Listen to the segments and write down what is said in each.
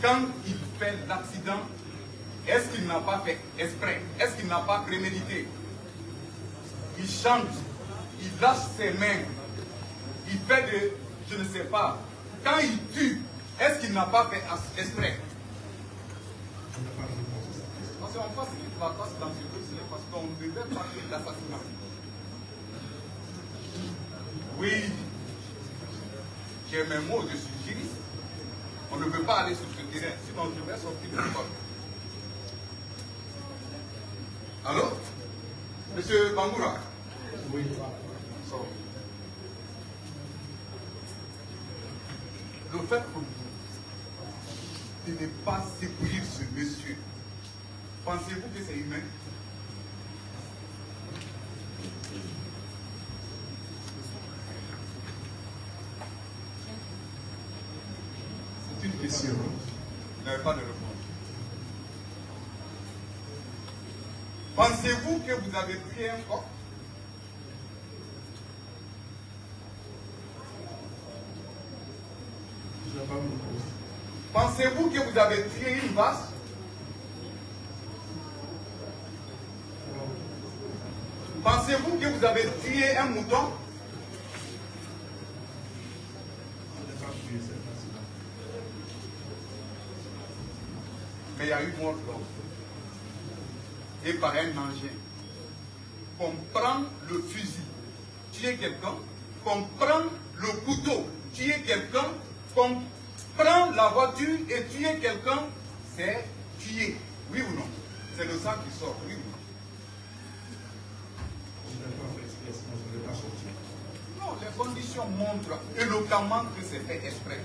quand il fait l'accident, est-ce qu'il n'a pas fait exprès? Est-ce qu'il n'a pas prémédité? Il chante, il lâche ses mains, il fait de, je ne sais pas. Quand il tue, est-ce qu'il n'a pas fait exprès? Parce qu'on facilite la tâche dans ce dossier parce qu'on devait parler d'assassinat. Oui, j'ai mes mots, je suis juriste. On ne peut pas aller sur ce terrain, sinon je vais sortir de l'école. Allô? Monsieur Bangoura? Oui. Le fait que vous de ne pas secourir ce monsieur, pensez-vous que c'est humain? C'est une question. Vous n'avez pas de réponse. Pensez-vous que vous avez tué un corps? Pensez-vous que vous avez tué une vache? Pensez-vous que vous avez tué un mouton? Mais il y a eu mort d'homme. Et par un engin. Qu'on prend le fusil, tuer quelqu'un, qu'on prend le couteau, tuer quelqu'un, qu'on prend la voiture et tuer quelqu'un, c'est tuer. Oui ou non? C'est le sang qui sort, oui ou non? Non, les conditions montrent éloquemment que c'est fait exprès.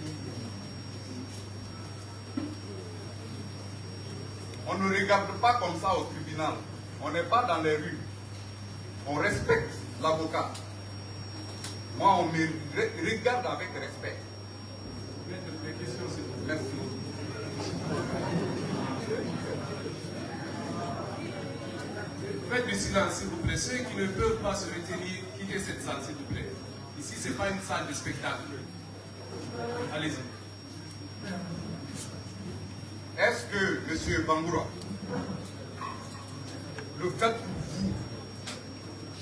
On ne regarde pas comme ça au tribunal. On n'est pas dans les rues. On respecte l'avocat. Moi, on me regarde avec respect. Merci. Faites du silence, s'il vous plaît. Ceux qui ne peuvent pas se retenir, quittez cette salle, s'il vous plaît. Ici, ce n'est pas une salle de spectacle. Allez-y. Est-ce que, M. Bangoura, le fait pour vous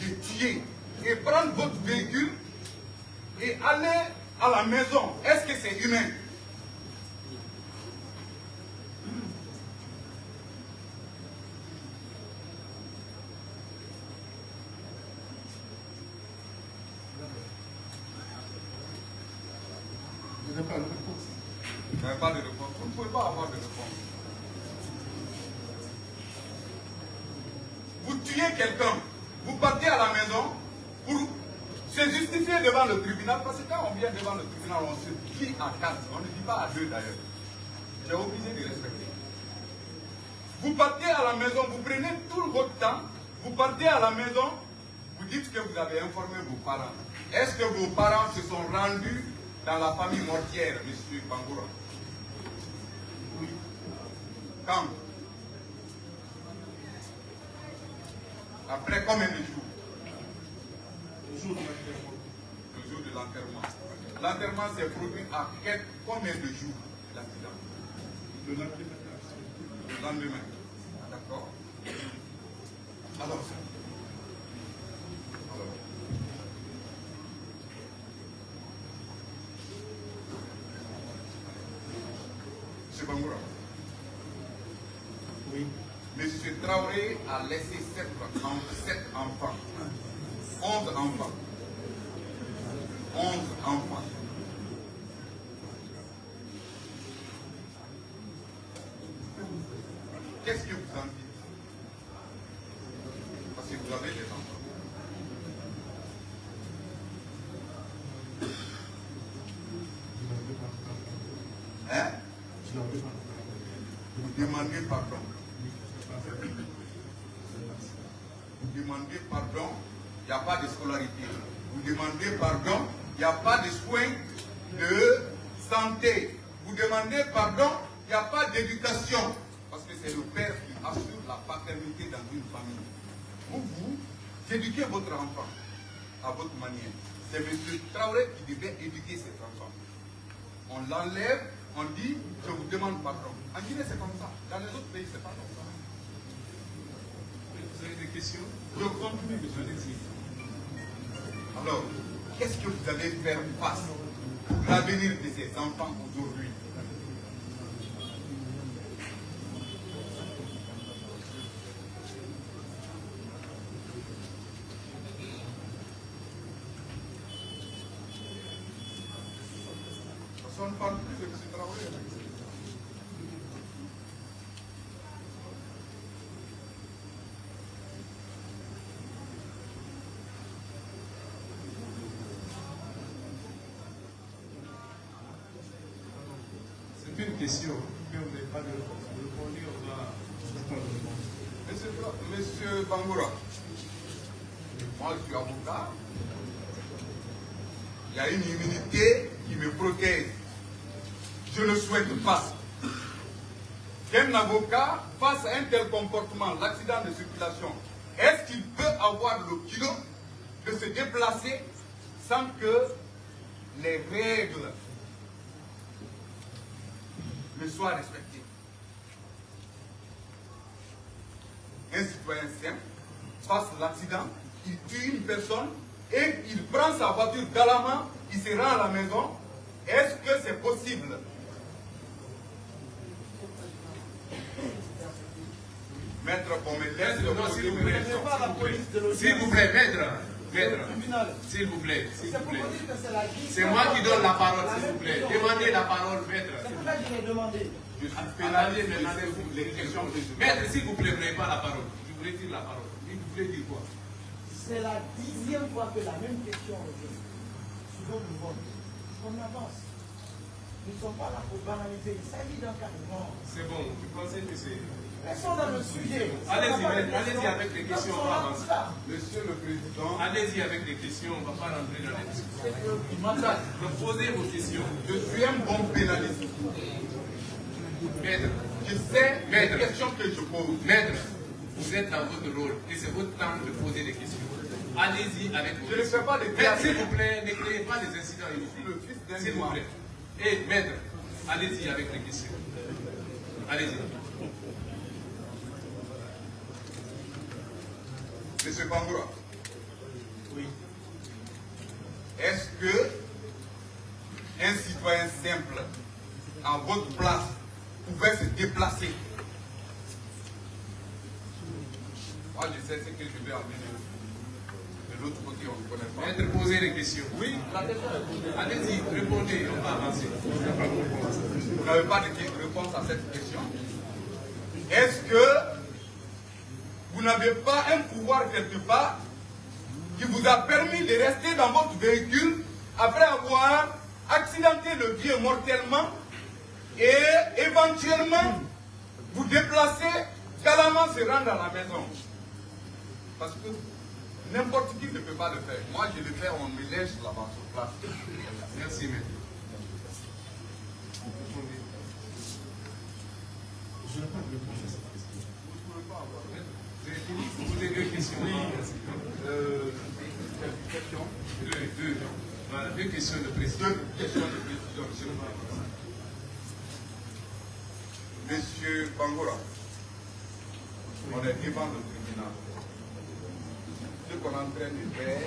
de tuer et prendre votre véhicule et aller à la maison, est-ce que c'est humain? Vous n'avez pas de réponse. Vous n'avez pas de réponse. Vous ne pouvez pas avoir de réponse. Vous tuez quelqu'un, vous partez à la maison pour se justifier devant le tribunal, parce que quand on vient devant le tribunal, on se dit à 4, on ne dit pas à 2 d'ailleurs. J'ai obligé de respecter. Vous partez à la maison, vous prenez tout votre temps, vous partez à la maison, vous dites que vous avez informé vos parents. Est-ce que vos parents se sont rendus dans la famille mortière, M. Bangoura? Oui. Quand? Après combien de jours? Le jour de l'enterrement. Le jour de l'enterrement. L'enterrement s'est produit à combien de jours l'accident? Le lendemain. Le lendemain. D'accord. Alors. M. Bangoura. Oui. M. Traoré a laissé 7 enfants. 11 enfants. 11 enfants. Qu'est-ce que vous en dites? Parce que vous avez des enfants. Hein? Vous demandez pardon. Vous demandez pardon, il n'y a pas de scolarité. Vous demandez pardon, il n'y a pas de soins de santé. Vous demandez pardon, il n'y a pas d'éducation. Parce que c'est le père qui assure la paternité dans une famille. Vous éduquez votre enfant à votre manière. C'est M. Traoré qui devait éduquer cet enfant. On l'enlève on dit, je vous demande pardon. En Guinée, c'est comme ça. Dans les autres pays, c'est pas comme ça. Vous avez des questions? Je continue, monsieur Alexis. Alors, qu'est-ce que vous allez faire face pour l'avenir de ces enfants aujourd'hui? On ne parle plus de M. Traoré. C'est une question, mais on n'est pas de répondre, on va... Monsieur Bangoura, moi je suis avocat. Il y a une immunité qui me protège. Je ne souhaite pas qu'un avocat fasse un tel comportement, l'accident de circulation. Est-ce qu'il peut avoir le culot de se déplacer sans que les règles ne soient respectées? Un citoyen simple passe l'accident, il tue une personne et il prend sa voiture galamment, il se rend à la maison. Est-ce que c'est possible? Maître, qu'on me laisse le mot s'il vous plaît, s'il vous plaît, maître, s'il vous plaît, s'il vous plaît. C'est moi qui donne la parole, s'il vous plaît. Demandez la parole, maître. C'est pour ça que je l'ai demandé. Je suis pénalisé, les questions que je... Maître, s'il vous plaît, vous n'avez pas la parole. Je voulais dire la parole. Vous voulez dire quoi? C'est la 10e fois que la même question revient. Souvent nous vote. On avance. Nous ne sommes pas là pour banaliser. Il s'agit d'un carrément. C'est bon, vous pensez que c'est... Restons dans le sujet. Allez-y avec les questions, on va avancer. Monsieur le Président, Allez-y avec les questions, on ne va pas rentrer dans les discussions. Posez vos questions. je suis un bon pénaliste. Maître, Je sais Maître. les questions que je pose. maître, vous êtes dans votre rôle et c'est votre temps de poser des questions. Allez-y avec vos Je ne questions. fais pas de Maître, s'il vous plaît, ne créez pas des incidents inutiles. Le fils d'un S'il vous imam. plaît. Et maître, allez-y avec les questions. Allez-y. Monsieur Bangoura, Oui. est-ce que un citoyen simple, à votre place, pouvait se déplacer? Moi, je sais ce que je vais amener. De l'autre côté, on ne connaît pas. Maître, posez les questions. Oui, la question est posée. Allez-y, répondez, on va avancer. Vous n'avez pas de réponse à cette question. Est-ce que vous n'avez pas un pouvoir quelque part qui vous a permis de rester dans votre véhicule après avoir accidenté le vieux mortellement et éventuellement vous déplacer, galamment se rendre à la maison? Parce que n'importe qui ne peut pas le faire. Moi, je le fais, on me laisse là-bas sur place. Merci, maître. Je n'ai pas de réponse à cette question. Vous avez fini? Vous posez deux questions. Oui. Deux. Voilà, deux questions de précision. Deux questions de précision, monsieur le Président. Monsieur Bangoura, on est devant le tribunal. Ce qu'on est en train de faire,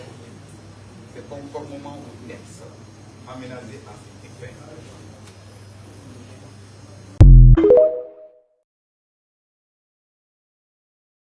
c'est conformément au texte aménagé à cet effet.